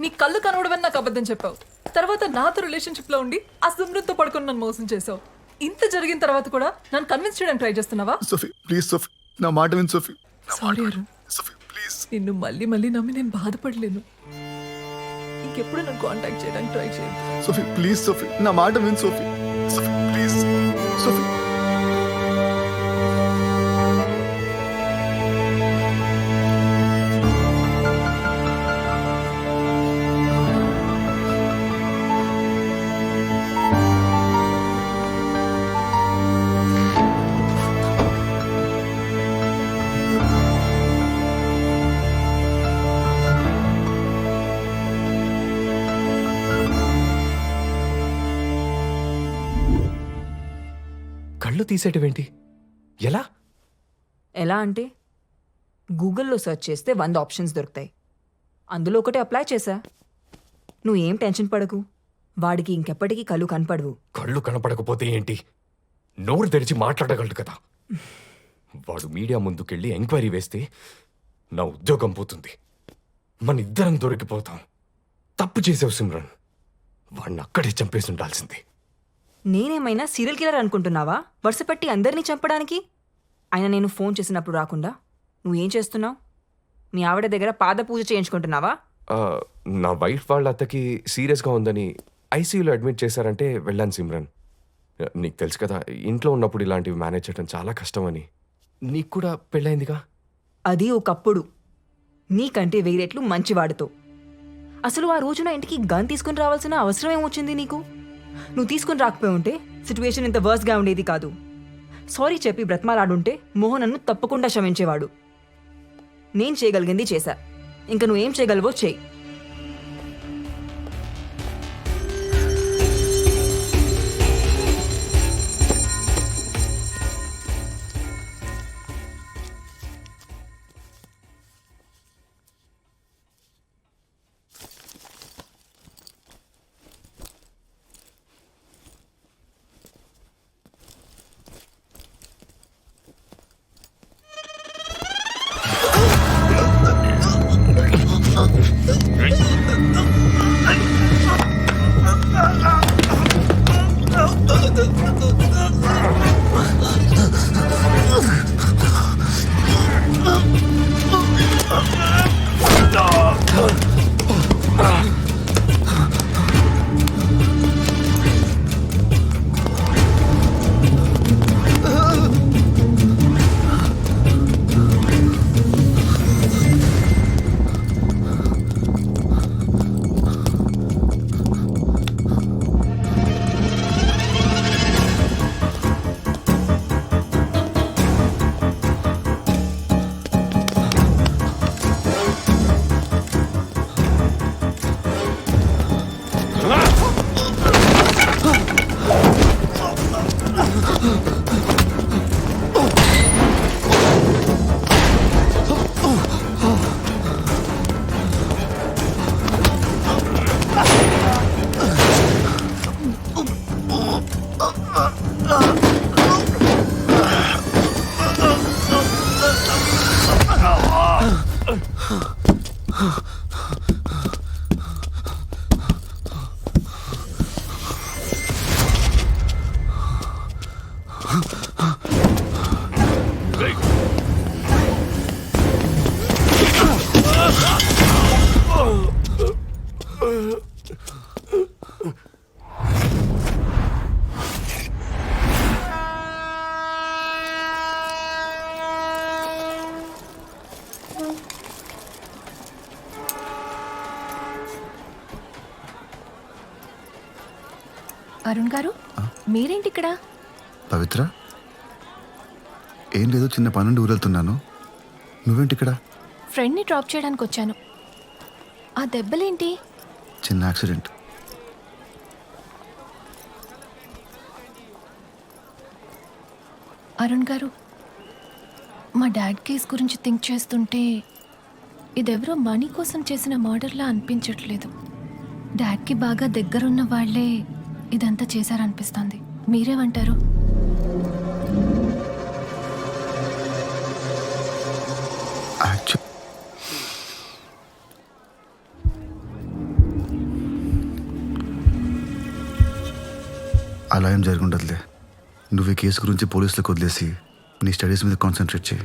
నీ కళ్ళు కనబడవని నాకు అబద్ధం చెప్పావు. తర్వాత నాతో రిలేషన్షిప్ లో ఉండి ఆ సిమ్రన్తో పడుకొని నన్ను మోసం చేసావు. ఇంత జరిగిన తర్వాత కూడా నన్ను కన్విన్స్ చేయడానికి ట్రై చేస్తున్నావా? సోఫీ ప్లీజ్ సోఫీ, నా మాట విను Sophie. Sorry Arun, Sophie please. నిన్ను మళ్ళీ మళ్ళీ నమ్మి నేను బాధపడలేను. ఇంకెప్పుడు నన్ను కాంటాక్ట్ చేయడానికి ట్రై చేయదు. సోఫీ ప్లీజ్ సోఫీ, నా మాట విను సోఫీ. Sophie please Sophie. కళ్ళు తీసేటివేంటి? ఎలా? ఎలా అంటే గూగుల్లో సెర్చ్ చేస్తే 100 ఆప్షన్స్ దొరుకుతాయి. అందులో ఒకటి అప్లై చేశా. నువ్వేం టెన్షన్ పడకు, వాడికి ఇంకెప్పటికీ కళ్ళు కనపడవు. కళ్ళు కనపడకపోతే ఏంటి? నోరు తెరిచి మాట్లాడగలడు కదా. వాడు మీడియా ముందుకెళ్ళి ఎంక్వైరీ వేస్తే నా ఉద్యోగం పోతుంది. మన ఇద్దరం దొరికిపోతాం. తప్పు చేసావు సిమ్రన్. వాడిని అక్కడే చంపేసి ఉండాల్సింది. నేనేమైనా సీరియల్ కిల్లర్ అనుకుంటున్నావా వరుసపెట్టి అందరినీ చంపడానికి? ఆయన నేను ఫోన్ చేసినప్పుడు రాకుండా నువ్వేం చేస్తున్నావు? మీ ఆవిడ దగ్గర పాద పూజ చేయించుకుంటున్నావా? ఆ, నా వైఫ్ వాళ్ళ అత్తకి సీరియస్గా ఉందని ఐసీయూలో అడ్మిట్ చేశారంటే వెళ్ళాను సిమ్రన్. నీకు తెలుసు కదా, ఇంట్లో ఉన్నప్పుడు ఇలాంటివి మేనేజ్ చేయడం చాలా కష్టమని. నీకు కూడా పెళ్ళైందిగా. అది ఒకప్పుడు, నీకంటే వేరేట్లు మంచివాడితో. అసలు ఆ రోజున ఇంటికి గన్ తీసుకుని రావాల్సిన అవసరం ఏమొచ్చింది నీకు? నువ్వు తీసుకుని రాకపోయి ఉంటే సిచ్యువేషన్ ఇంత వర్స్గా ఉండేది కాదు. సారీ చెప్పి బ్రతిమాలాడుంటే మోహన్ నన్ను తప్పకుండా క్షమించేవాడు. నేను చేయగలిగింది చేశా, ఇంకా నువ్వేం చేయగలవో చేయి. అరుణ్ గారు, మీరేంటి ఇక్కడ? పవిత్ర, ఏం లేదు, చిన్న పనుండి ఊరెళ్తున్నాను. నువ్వేంటి ఇక్కడ? ఫ్రెండ్ని డ్రాప్ చేయడానికి వచ్చాను. ఆ దెబ్బలేంటి? చిన్న యాక్సిడెంట్. అరుణ్ గారు, మా డాడ్ కేస్ గురించి థింక్ చేస్తుంటే ఇదెవరో మనీ కోసం చేసిన మర్డర్లా అనిపించట్లేదు. డాడ్కి బాగా దగ్గరున్న వాళ్లే ఇదంతా చేశారనిపిస్తుంది. మీరేమంటారు? అలా ఏం జరుగుండదులే. నువ్వు ఈ కేసు గురించి పోలీసులకు వదిలేసి నీ స్టడీస్ మీద కాన్సన్ట్రేట్ చేయి.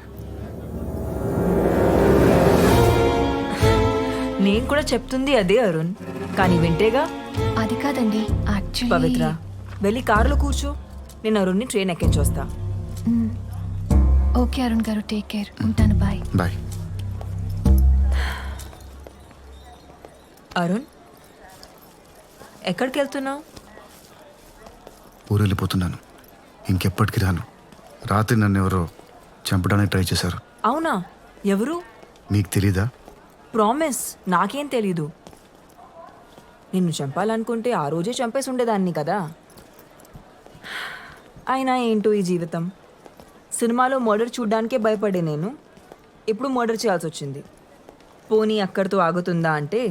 నేను కూడా చెప్తుంది అదే అరుణ్, కానీ వింటేగా. అది కాదండి యాక్చువల్లీ పవిత్ర, వెళ్ళి కారులో కూర్చో, నేను అరుణ్ని ట్రైన్ ఎక్కించి వస్తా. ఓకే అరుణ్ గారు, టేక్ కేర్, ఉంటాను, బాయ్. బాయ్. అరుణ్, ఎక్కడికి వెళ్తున్నావు? ఊరు వెళ్ళిపోతున్నాను. ఇంకెప్పటికి రాను. రాత్రి నన్ను ఎవరో చంపడానికి ట్రై చేశారు. అవునా? ఎవరు? నీకు తెలీదా? ప్రామిస్, నాకేం తెలీదు. నిన్ను చంపాలనుకుంటే ఆ రోజే చంపేసి ఉండేదాన్ని కదా. అయినా ఏంటో ఈ జీవితం. సినిమాలో మర్డర్ చూడ్డానికే భయపడే నేను ఇప్పుడు మర్డర్ చేయాల్సి వచ్చింది. పోనీ అక్కడితో ఆగుతుందా అంటే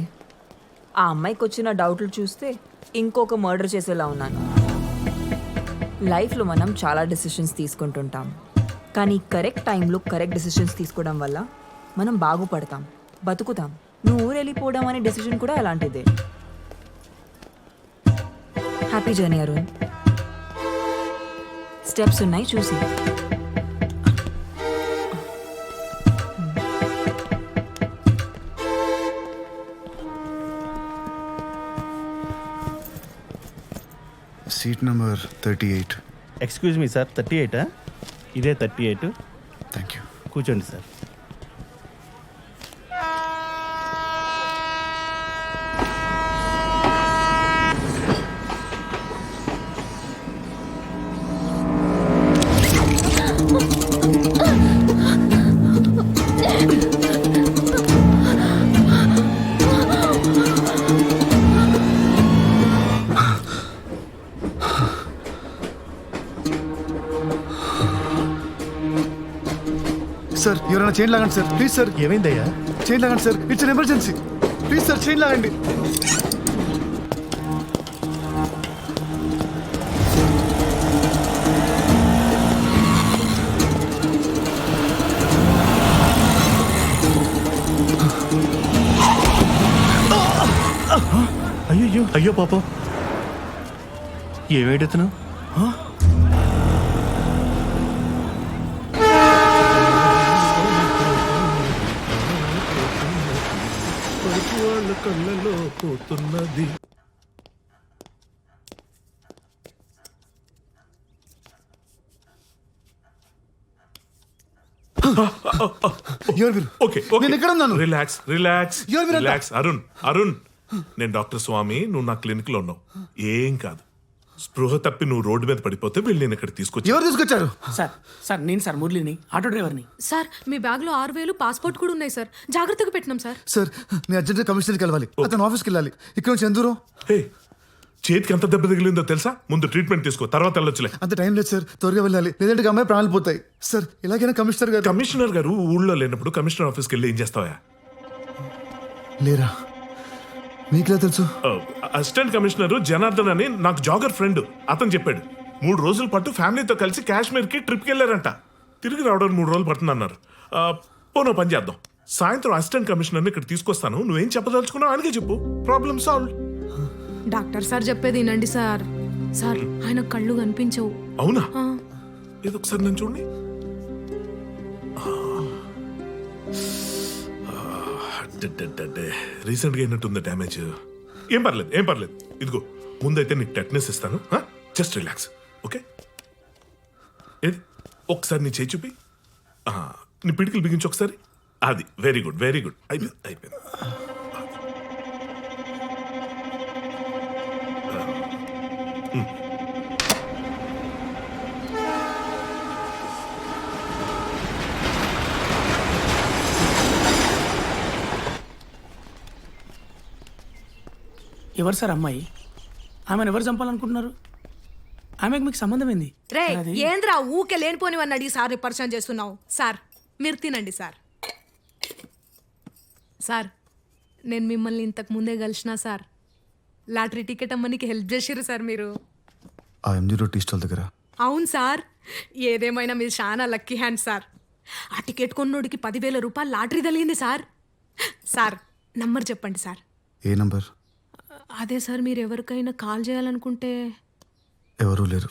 ఆ అమ్మాయికి వచ్చిన డౌట్లు చూస్తే ఇంకొక మర్డర్ చేసేలా ఉన్నాను. లైఫ్లో మనం చాలా డెసిషన్స్ తీసుకుంటుంటాం, కానీ కరెక్ట్ టైంలో కరెక్ట్ డెసిషన్స్ తీసుకోవడం వల్ల మనం బాగుపడతాం, బతుకుతాం. నువ్వు ఊరు వెళ్ళిపోవడం అనే డెసిషన్ కూడా అలాంటిదే. Happy journey Arun. స్టెప్స్ ఉన్నాయి చూసి. Seat number 38. Excuse me sir, 38 ఇదే 38. Thank you. కూర్చోండి సార్. సార్, ఎవరైనా చైన్ లాగండి సార్, ప్లీజ్ సార్. ఏమైందయ్యా? చైన్ లాగండి sir, it's an emergency. Please sir, chain లాగండి. అయ్యో అయ్యో పాపం, ఏమేడుతున్నావు? వాళ్ళ కళ్ళలో పోతున్నది. ఎవరు మీరు? ఓకే నేను ఎక్కడ ఉన్నాను? రిలాక్స్ రిలాక్స్ ఎవరు మీరంతా? రిలాక్స్. అరుణ్ అరుణ్, నేను డాక్టర్ స్వామి, నువ్వు నా క్లినిక్ లో ఉన్నావు. ఏం కాదు. స్పృహ తప్పి నువ్వు రోడ్డు మీద పడిపోతే వెళ్ళి నేను ఇక్కడ తీసుకొచ్చి. ఎవరు తీసుకొచ్చారు? సార్ నేను సార్ మురళిని, ఆటో డ్రైవర్ని. సార్ మీ బ్యాగ్లో 6,000 పాస్పోర్ట్ కూడా ఉన్నాయి సార్, జాగ్రత్తగా పెట్టినాం సార్. సార్, నేను అర్జెంట్గా కమిషనర్కి వెళ్ళాలి. అతను ఆఫీస్కి వెళ్ళాలి. ఇక్కడ నుంచి ఎంత దూరం? హే, చేతికి ఎంత దెబ్బ తగిలిందో తెలుసా? ముందు ట్రీట్మెంట్ తీసుకో, తర్వాత వెళ్ళొచ్చులే. అంత టైం లేదు సార్, త్వరగా వెళ్ళాలి, లేదంటే అమ్మాయి ప్రాణాలు పోతాయి. సార్, ఎలాగైనా కమిషనర్ గారు. కమిషనర్ గారు ఊళ్ళో లేనప్పుడు కమిషనర్ ఆఫీస్కి వెళ్ళి ఏం చేస్తావా? లేరా? మీకులా తెలుసు? అసిస్టెంట్ కమిషనర్ జనార్దన్ అని నాకు జాగర్ ఫ్రెండ్, అతను చెప్పాడు. 3 రోజుల పాటు ఫ్యామిలీతో కలిసి కాశ్మీర్కి ట్రిప్కి వెళ్ళారంట. తిరిగి రావడానికి 3 రోజులు పడుతుందన్నారు. పోనో పని చేద్దాం, సాయంత్రం అసిస్టెంట్ కమిషనర్ని ఇక్కడ తీసుకొస్తాను. నువ్వేం చెప్పదలుచుకున్నావు ఆయనకే చెప్పు, ప్రాబ్లం సాల్వ్. డాక్టర్ సార్ చెప్పేది వినండి సార్. సార్ ఆయన కళ్ళు కనిపించవు. అవునా? ఆ, ఏదో ఒకసారి నేను చూడండి. రీసెంట్గా అయినట్టుంది డ్యామేజ్. ఏం పర్లేదు ఏం పర్లేదు. ఇదిగో ముందైతే నీకు టెట్నెస్ ఇస్తాను. Just relax, okay? ఏది ఒకసారి నీ చేయి చూపి. నీ పిడికిలు బిగించి ఒకసారి. అది వెరీ గుడ్ వెరీ గుడ్. అయిపోయింది అయిపోయింది. ఎవరు సార్ అమ్మాయి? ఆమెను ఎవరు చంపాలనుకుంటున్నారు? ఆమెకు మీకు సంబంధం ఏంది? రే అది ఏంద్రా ఊకే లేనిపోనివని అడిగి సార్ని పరిచయం చేస్తున్నావు. సార్ మీరు తినండి సార్. సార్ నేను మిమ్మల్ని ఇంతకు ముందే కలిసిన సార్. లాటరీ టికెట్ అమ్మనికి హెల్ప్ చేసిర్రు సార్ మీరు. ఆ ఎంజీ టీ స్టాల్ దగ్గర. అవును సార్, ఏదేమైనా మీరు చాలా లక్కీ హ్యాండ్ సార్. ఆ టికెట్ కొన్నోడికి 10,000 రూపాయలు లాటరీ తగిలింది సార్. సార్ నంబర్ చెప్పండి సార్. ఏ నంబర్? అదే సార్, మీరు ఎవరికైనా కాల్ చేయాలనుకుంటే. ఎవరూ లేరు.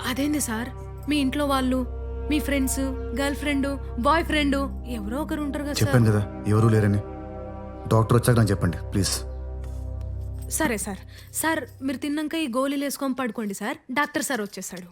అదేంది సార్, మీ ఇంట్లో వాళ్ళు, మీ friends, girl friend, boy friend ఎవరో ఒకరు ఉంటారు కదా సార్. చెప్పాను కదా ఎవరూ లేరని. డాక్టర్ వచ్చాక నాకు చెప్పండి ప్లీజ్. సరే సార్. సార్ మీరు తిన్నాక ఈ గోళీలు వేసుకొని పడుకోండి సార్, డాక్టర్ సార్ వచ్చేస్తాడు.